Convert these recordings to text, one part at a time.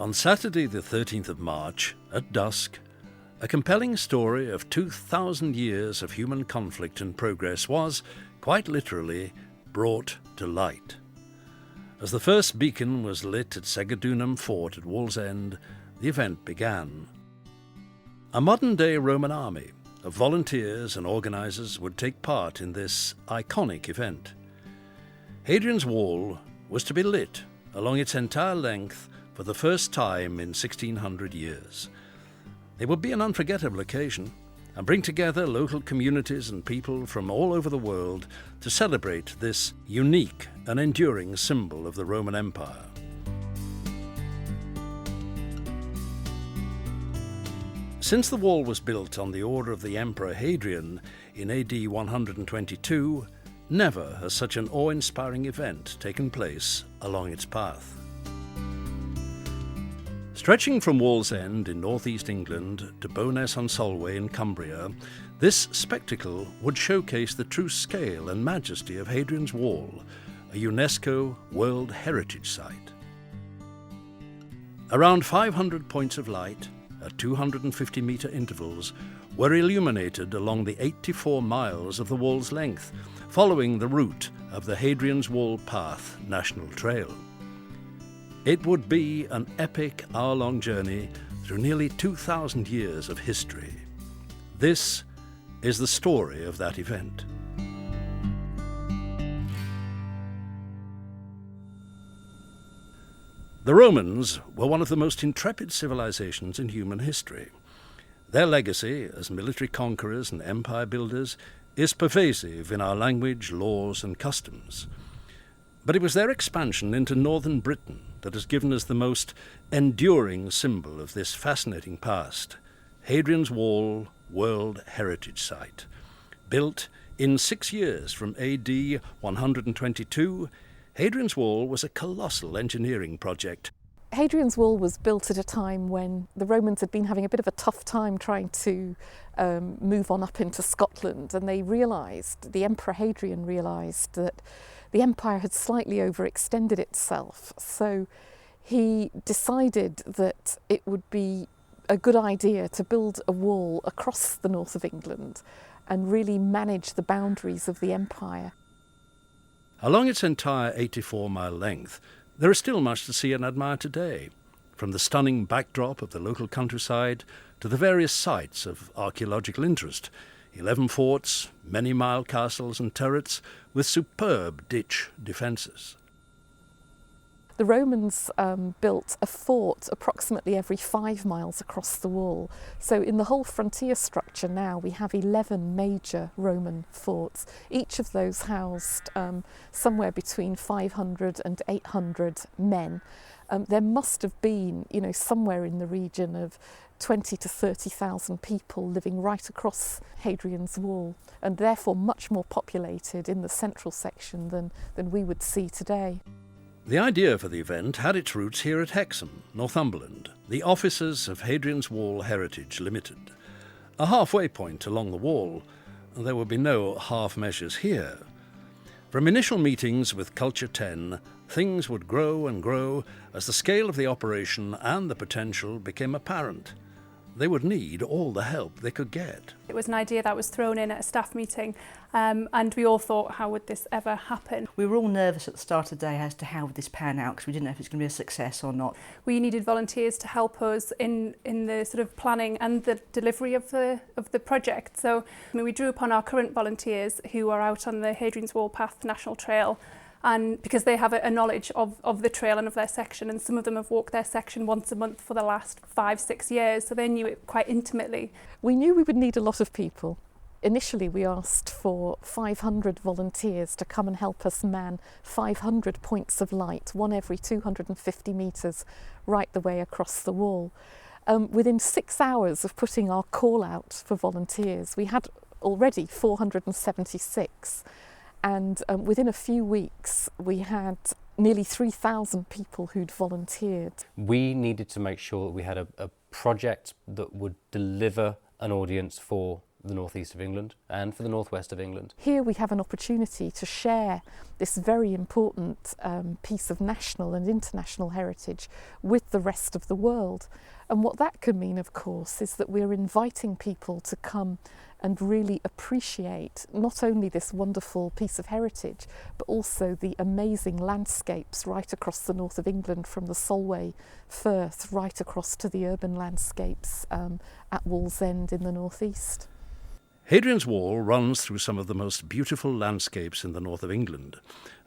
On Saturday the 13th of March, at dusk, a compelling story of 2,000 years of human conflict and progress was, quite literally, brought to light. As the first beacon was lit at Segedunum Fort at Wallsend, the event began. A modern-day Roman army of volunteers and organisers would take part in this iconic event. Hadrian's Wall was to be lit along its entire length for the first time in 1600 years. It would be an unforgettable occasion and bring together local communities and people from all over the world to celebrate this unique and enduring symbol of the Roman Empire. Since the wall was built on the order of the Emperor Hadrian in AD 122, never has such an awe-inspiring event taken place along its path. Stretching from Wallsend in northeast England to Bowness-on-Solway in Cumbria, this spectacle would showcase the true scale and majesty of Hadrian's Wall, a UNESCO World Heritage Site. Around 500 points of light, at 250-metre intervals, were illuminated along the 84 miles of the wall's length, following the route of the Hadrian's Wall Path National Trail. It would be an epic hour-long journey through nearly 2,000 years of history. This is the story of that event. The Romans were one of the most intrepid civilizations in human history. Their legacy as military conquerors and empire builders is pervasive in our language, laws, and customs. But it was their expansion into northern Britain that has given us the most enduring symbol of this fascinating past, Hadrian's Wall World Heritage Site. Built in 6 years from AD 122, Hadrian's Wall was a colossal engineering project. Hadrian's Wall was built at a time when the Romans had been having a bit of a tough time trying to move on up into Scotland, and the Emperor Hadrian realised that the empire had slightly overextended itself. So he decided that it would be a good idea to build a wall across the north of England and really manage the boundaries of the empire. Along its entire 84-mile length, there is still much to see and admire today, from the stunning backdrop of the local countryside to the various sites of archaeological interest, 11 forts, many mile castles and turrets with superb ditch defences. The Romans built a fort approximately every 5 miles across the wall. So in the whole frontier structure now we have 11 major Roman forts. Each of those housed somewhere between 500 and 800 men. There must have been, somewhere in the region of 20 to 30,000 people living right across Hadrian's Wall, and therefore much more populated in the central section than we would see today. The idea for the event had its roots here at Hexham, Northumberland, the offices of Hadrian's Wall Heritage Limited. A halfway point along the wall, there would be no half measures here. From initial meetings with Culture 10, things would grow and grow as the scale of the operation and the potential became apparent. They would need all the help they could get. It was an idea that was thrown in at a staff meeting, and we all thought, how would this ever happen? We were all nervous at the start of the day as to how would this pan out, because we didn't know if it's going to be a success or not. We needed volunteers to help us in the sort of planning and the delivery of the project. So we drew upon our current volunteers who are out on the Hadrian's Wall Path National Trail, and because they have a knowledge of the trail and of their section, and some of them have walked their section once a month for the last 5-6 years, so they knew it quite intimately. We knew we would need a lot of people. Initially we asked for 500 volunteers to come and help us man 500 points of light, one every 250 metres, right the way across the wall. Within 6 hours of putting our call out for volunteers, we had already 476. And within a few weeks, we had nearly 3,000 people who'd volunteered. We needed to make sure that we had a project that would deliver an audience for the northeast of England and for the northwest of England. Here we have an opportunity to share this very important piece of national and international heritage with the rest of the world. And what that could mean, of course, is that we're inviting people to come and really appreciate not only this wonderful piece of heritage, but also the amazing landscapes right across the north of England, from the Solway Firth right across to the urban landscapes at Wallsend in the northeast. Hadrian's Wall runs through some of the most beautiful landscapes in the north of England,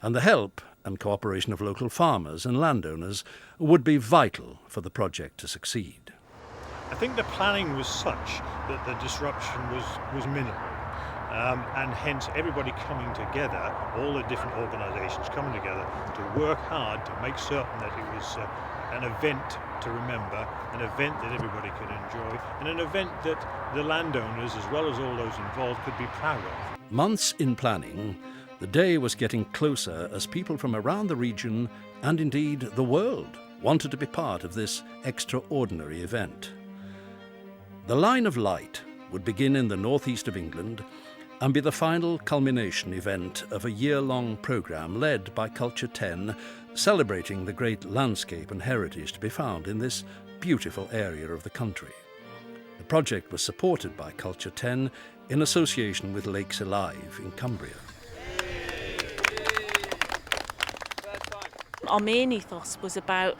and the help and cooperation of local farmers and landowners would be vital for the project to succeed. I think the planning was such that the disruption was minimal, and hence everybody coming together, all the different organisations coming together to work hard to make certain that it was an event to remember, an event that everybody could enjoy, and an event that the landowners, as well as all those involved, could be proud of. Months in planning, the day was getting closer as people from around the region, and indeed the world, wanted to be part of this extraordinary event. The Line of Light would begin in the northeast of England and be the final culmination event of a year-long programme led by Culture 10, celebrating the great landscape and heritage to be found in this beautiful area of the country. The project was supported by Culture 10 in association with Lakes Alive in Cumbria. Our main ethos was about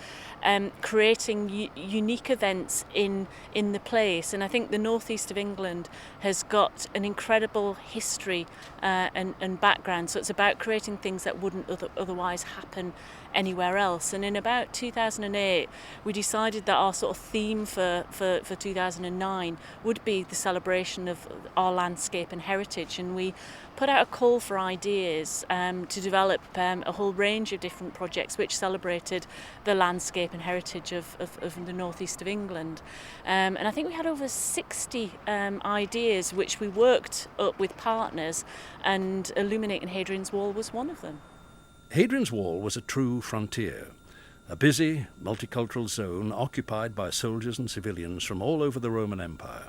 creating unique events in the place, and I think the northeast of England has got an incredible history and background, so it's about creating things that wouldn't otherwise happen anywhere else. And in about 2008 we decided that our sort of theme for 2009 would be the celebration of our landscape and heritage, and we put out a call for ideas to develop a whole range of different projects which celebrated the landscape and heritage of the northeast of England. And I think we had over 60 ideas which we worked up with partners, and illuminating Hadrian's Wall was one of them. Hadrian's Wall was a true frontier, a busy, multicultural zone occupied by soldiers and civilians from all over the Roman Empire.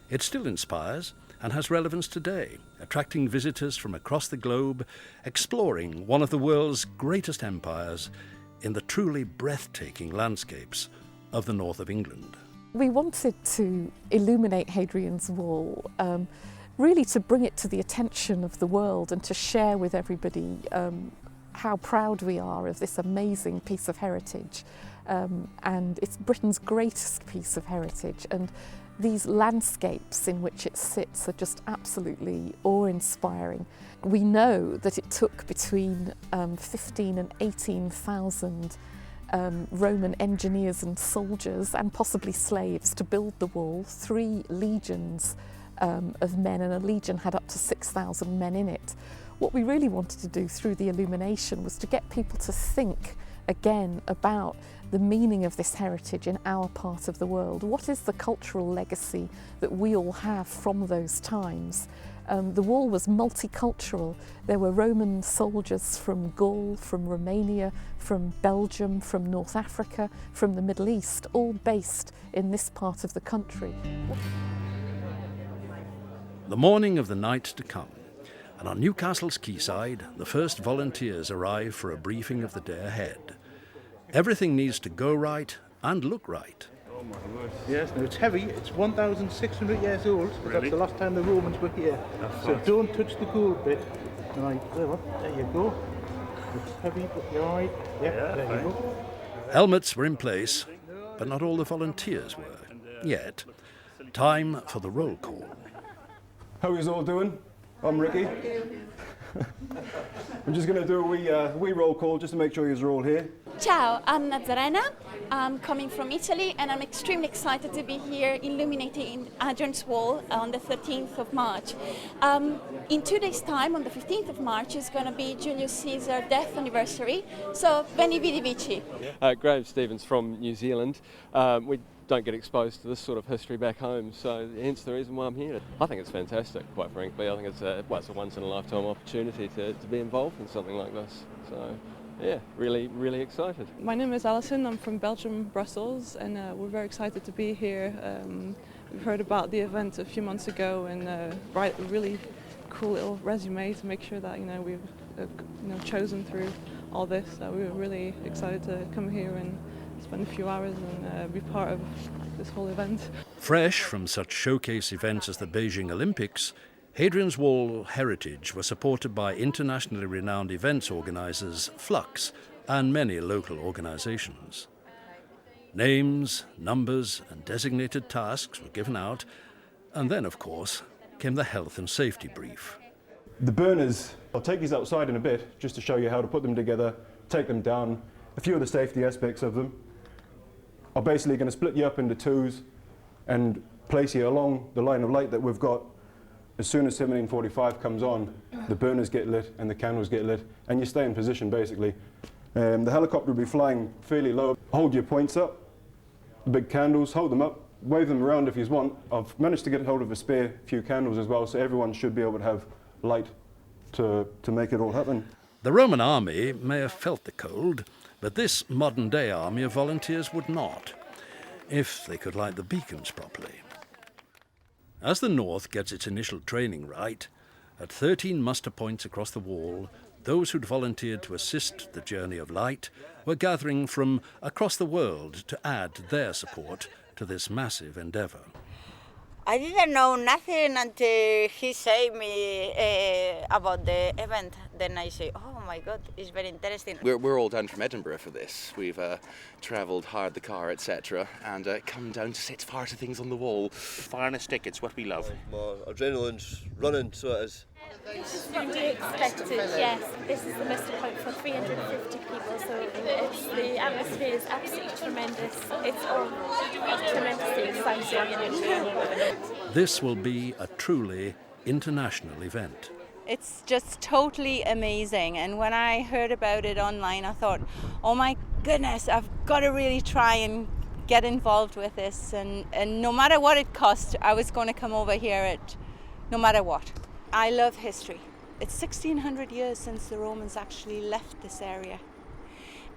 It still inspires and has relevance today, attracting visitors from across the globe, exploring one of the world's greatest empires in the truly breathtaking landscapes of the north of England. We wanted to illuminate Hadrian's Wall, really to bring it to the attention of the world and to share with everybody how proud we are of this amazing piece of heritage. And it's Britain's greatest piece of heritage, and these landscapes in which it sits are just absolutely awe-inspiring. We know that it took between 15 and 18,000 Roman engineers and soldiers, and possibly slaves, to build the wall. 3 legions of men, and a legion had up to 6,000 men in it. What we really wanted to do through the illumination was to get people to think again about the meaning of this heritage in our part of the world. What is the cultural legacy that we all have from those times? The wall was multicultural. There were Roman soldiers from Gaul, from Romania, from Belgium, from North Africa, from the Middle East, all based in this part of the country. The morning of the night to come, and on Newcastle's quayside, the first volunteers arrive for a briefing of the day ahead. Everything needs to go right and look right. Oh my word. Yes, no, it's heavy. It's 1,600 years old. Really? That's the last time the Romans were here. So don't touch the gold bit. And there you go. It's heavy, but you're all right. Yeah, there you go. Helmets were in place, but not all the volunteers were. Yet, time for the roll call. How are you all doing? I'm Ricky. I'm just going to do a wee roll call just to make sure you're all here. Ciao, I'm Nazarena. I'm coming from Italy, and I'm extremely excited to be here illuminating Hadrian's Wall on the 13th of March. In 2 days' time, on the 15th of March, is going to be Julius Caesar's death anniversary. So, Beni Vidi Vici. Graham Stevens from New Zealand. We don't get exposed to this sort of history back home, so hence the reason why I'm here. I think it's fantastic, quite frankly. I think it's a once-in-a-lifetime opportunity to be involved in something like this. So, yeah, really, really excited. My name is Alison. I'm from Belgium, Brussels, and we're very excited to be here we heard about the event a few months ago and write a really cool little resume to make sure that we've chosen through all this. We were really excited to come here and spend a few hours and be part of this whole event. Fresh from such showcase events as the Beijing Olympics, Hadrian's Wall heritage was supported by internationally renowned events organisers Flux and many local organisations. Names, numbers and designated tasks were given out, and then, of course, came the health and safety brief. The burners, I'll take these outside in a bit just to show you how to put them together, take them down, a few of the safety aspects of them. I'm basically going to split you up into twos and place you along the line of light that we've got. As soon as 1745 comes on, the burners get lit and the candles get lit, and you stay in position basically. The helicopter will be flying fairly low. Hold your points up, the big candles, hold them up, wave them around if you want. I've managed to get hold of a spare few candles as well, so everyone should be able to have light to make it all happen. The Roman army may have felt the cold, but this modern-day army of volunteers would not, if they could light the beacons properly. As the North gets its initial training right, at 13 muster points across the wall, those who'd volunteered to assist the journey of light were gathering from across the world to add their support to this massive endeavour. I didn't know nothing until he said me about the event. Then I say, oh my God, it's very interesting. We're all down from Edinburgh for this. We've travelled, hired the car, etc. and come down to set fire to things on the wall. Fire and a stick, it's what we love. More adrenaline's running, so it is. This is what we expected, yes. This is the muster point for 350 people, so the atmosphere is absolutely tremendous. It's all tremendously exciting. This will be a truly international event. It's just totally amazing, and when I heard about it online I thought, oh my goodness, I've got to really try and get involved with this, and no matter what it cost, I was going to come over here no matter what. I love history. It's 1600 years since the Romans actually left this area,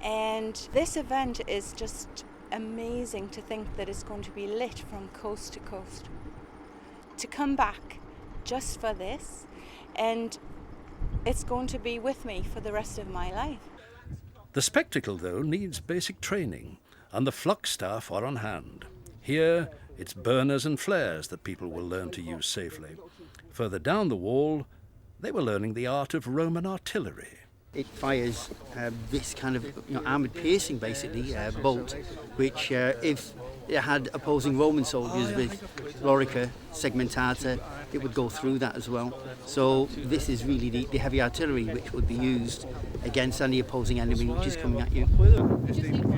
and this event is just amazing to think that it's going to be lit from coast to coast. To come back just for this, and it's going to be with me for the rest of my life. The spectacle, though, needs basic training, and the Flux staff are on hand. Here, it's burners and flares that people will learn to use safely. Further down the wall, they were learning the art of Roman artillery. It fires this kind of armoured piercing, basically, bolt, which if it had opposing Roman soldiers with lorica, segmentata, it would go through that as well. So this is really the heavy artillery which would be used against any opposing enemy which is coming at you.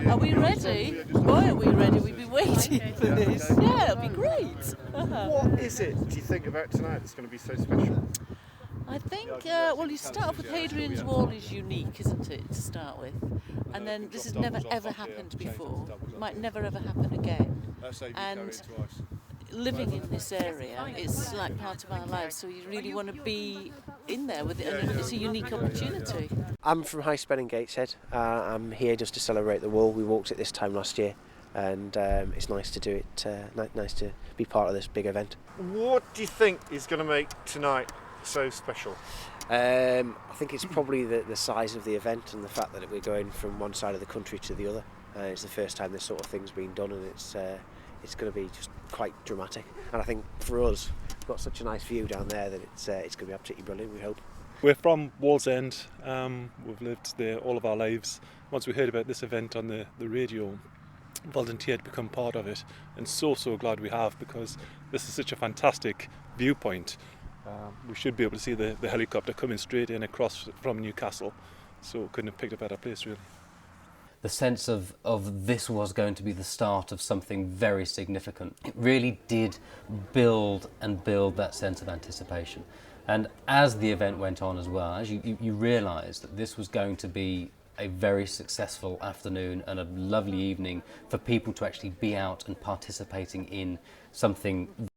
Are we ready? Why are we ready? We've been waiting for this. Yeah, it'll be great. What is it, do you think, about tonight that's going to be so special? I think, well, you start off with Hadrian's Wall is unique, isn't it, to start with? And then this has never ever happened before. It might never ever happen again. And living in this area, it's like part of our lives, so you really want to be in there with it, and it's a unique opportunity. I'm from High Spen in Gateshead. I'm here just to celebrate the wall. We walked it this time last year, and it's nice to do it, nice to be part of this big event. What do you think is going to make tonight so special? I think it's probably the size of the event and the fact that we're going from one side of the country to the other. It's the first time this sort of thing's been done, and it's going to be just quite dramatic. And I think for us, we've got such a nice view down there that it's going to be absolutely brilliant, we hope. We're from Wallsend. We've lived there all of our lives. Once we heard about this event on the radio, volunteered to become part of it, and so glad we have, because this is such a fantastic viewpoint. We should be able to see the helicopter coming straight in across from Newcastle, so couldn't have picked a better place, really. The sense of this was going to be the start of something very significant. It really did build that sense of anticipation. And as the event went on as well, as you realised that this was going to be a very successful afternoon and a lovely evening for people to actually be out and participating in something